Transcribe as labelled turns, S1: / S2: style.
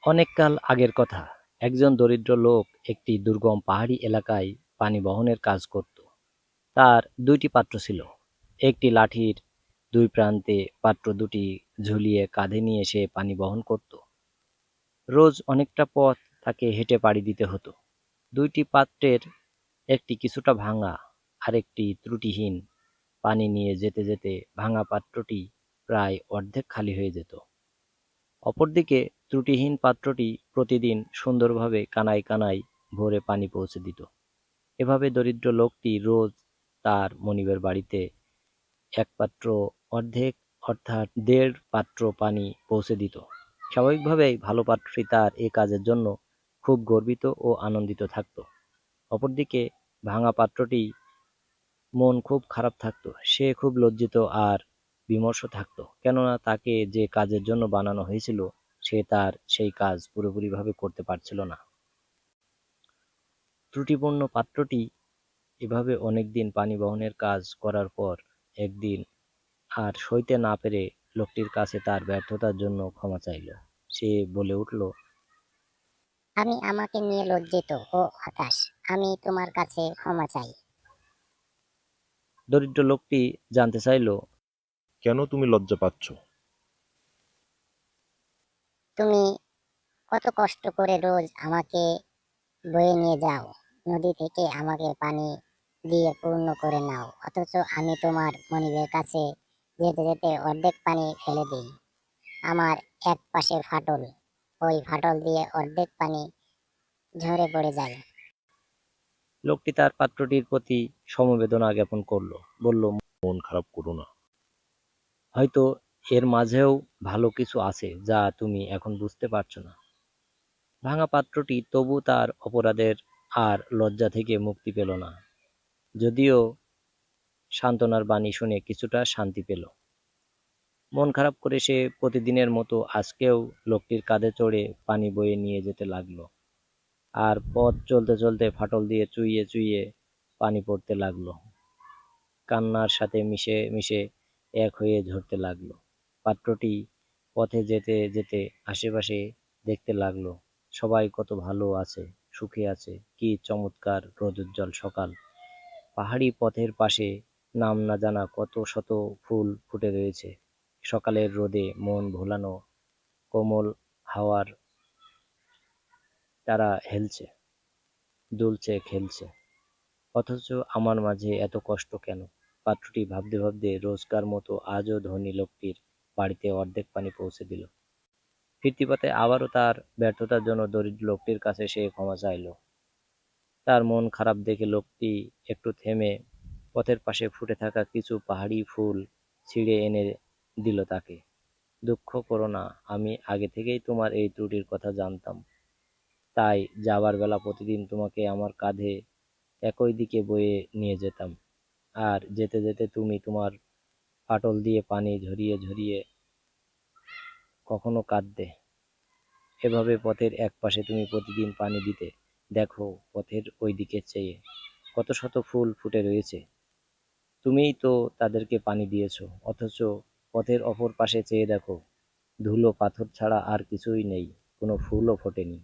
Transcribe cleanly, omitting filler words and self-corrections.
S1: অনেককাল আগের কথা, একজন দরিদ্র লোক একটি দুর্গম পাহাড়ি এলাকায় পানি বহনের কাজ করত। তার দুইটি পাত্র ছিল। একটি লাঠির দুই প্রান্তে পাত্র দুটি ঝুলিয়ে কাঁধে নিয়ে সে পানি বহন করত। রোজ অনেকটা পথ তাকে হেঁটে পাড়ি দিতে হতো। দুইটি পাত্রের একটি কিছুটা ভাঙা, আরেকটি ত্রুটিহীন। পানি নিয়ে যেতে যেতে ভাঙা পাত্রটি প্রায় অর্ধেক খালি হয়ে যেত। অপরদিকে ত্রুটিহীন পাত্রটি প্রতিদিন সুন্দরভাবে কানায় কানায় ভরে পানি পৌঁছে দিত। এভাবে দরিদ্র লোকটি রোজ তার মনিবের বাড়িতে এক পাত্র অর্ধেক, অর্থাৎ ১.৫ পাত্র পানি পৌঁছে দিত। স্বাভাবিকভাবেই ভালো পাত্রটি তার এ কাজের জন্য খুব গর্বিত ও আনন্দিত থাকত। অপরদিকে ভাঙা পাত্রটি মন খুব খারাপ থাকত। সে খুব লজ্জিত আর বিমর্ষ থাকত, কেননা তাকে যে কাজের জন্য বানানো হয়েছিল সে তার সেই কাজ পুরোপুরিভাবে করতে পারছিল না। ত্রুটিপূর্ণ পাত্রটি এভাবে অনেকদিন পানি বহনের কাজ করার পর একদিন আর সইতে না পেরে লোকটির কাছে তার ব্যর্থতার জন্য ক্ষমা চাইল। সে বলে উঠল,
S2: আমি আমাকে নিয়ে লজ্জিত ও হতাশ। আমি তোমার কাছে ক্ষমা চাই।
S1: দরিদ্র লোকটি জানতে চাইল,
S3: কেন তুমি লজ্জা পাচ্ছ?
S2: তুমি কত কষ্ট করে রোজ আমাকে বয়ে নিয়ে যাও, নদী থেকে আমাকে পানি দিয়ে পূর্ণ করে নাও, অথচ আমি তোমার মনিবের কাছে যেতে যেতে অর্ধেক পানি ফেলে দিই। আমার এক পাশে ফাটল, ওই ফাটল দিয়ে অর্ধেক পানি ঝরে পড়ে যায়।
S1: লোকটি তার পাত্রটির প্রতি সমবেদনা জ্ঞাপন করল। বলল,
S3: মন খারাপ করো না।
S1: হয়তো এর মাঝেও ভালো কিছু আছে যা তুমি এখন বুঝতে পারছো না। ভাঙা পাত্রটি তবু তার অপরাধের আর লজ্জা থেকে মুক্তি পেল না, যদিও সান্ত্বনার বাণী শুনে কিছুটা শান্তি পেল। মন খারাপ করে সে প্রতিদিনের মতো আজকেও লোকটির কাঁধে চড়ে পানি বয়ে নিয়ে যেতে লাগলো। আর পথ চলতে চলতে ফাটল দিয়ে চুইয়ে চুইয়ে পানি পড়তে লাগলো, কান্নার সাথে মিশে মিশে এক হয়ে ঝরতে লাগলো। পাত্রটি পথে যেতে যেতে আশেপাশে দেখতে লাগলো, সবাই কত ভালো আছে, সুখে আছে। কি চমৎকার রোদোজ্জ্বল সকাল! পাহাড়ি পথের পাশে নাম না জানা কত শত ফুল ফুটে রয়েছে। সকালের রোদে মন ভোলানো কোমল হাওয়ার তারা হেলছে, দুলছে, খেলছে। অথচ আমার মাঝে এত কষ্ট কেন? পাত্রটি ভাবতে ভাবতে রোজকার মতো আজও ধনী লোকটির বাড়িতে অর্ধেক পানি পৌঁছে দিল। ফিরতি পথে আবারও তার ব্যর্থতার জন্য দরিদ্র লোকটির কাছে সে ক্ষমা চাইল। তার মন খারাপ দেখে লোকটি একটু থেমে পথের পাশে ফুটে থাকা কিছু পাহাড়ি ফুল ছিঁড়ে এনে দিল তাকে। দুঃখ করো না, আমি আগে থেকেই তোমার এই ত্রুটির কথা জানতাম। তাই যাবার বেলা প্রতিদিন তোমাকে আমার কাঁধে একই দিকে বয়ে নিয়ে যেতাম। আর যেতে যেতে তুমি তোমার ফাটল দিয়ে পানি ঝরিয়ে ঝরিয়ে কখনো কাঁদতে। এভাবে পথের এক পাশে তুমি প্রতিদিন পানি দিতে। দেখো, পথের ওই দিকে চেয়ে কত শত ফুল ফুটে রয়েছে। তুমিই তো তাদেরকে পানি দিয়েছ, অথচ পথের অপর পাশে চেয়ে দেখো, ধুলো পাথর ছাড়া আর কিছুই নেই, কোনো ফুলও ফোটেনি।